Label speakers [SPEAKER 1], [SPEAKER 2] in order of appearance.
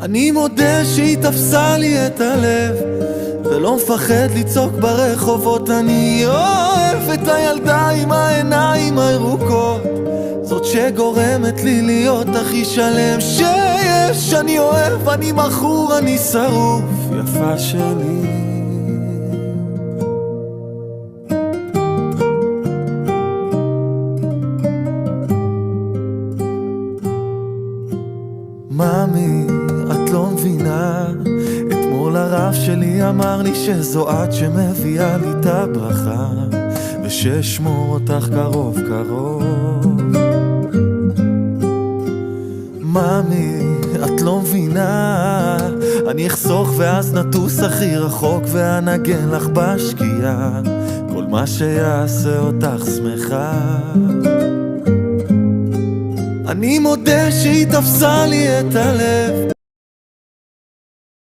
[SPEAKER 1] אני מודה שהיא תפסה לי את הלב, ולא מפחד לצעוק ברחובות. אני אוהב את הילדה עם העיניים הירוקות, זאת שגורמת לי להיות הכי שלם שיש. אני אוהב, אני מכור, אני שרוף, יפה שלי. מאמי, את לא מבינה, אתמול הרב שלי אמר לי שזו את שמביאה לי את הברכה, וששמור אותך קרוב קרוב. מאמי, את לא מבינה, אני אחסוך ואז נטוס הכי רחוק, ואנגן לך בשקיעה כל מה שיעשה אותך שמחה. אני מודה שהיא תפסה לי את הלב,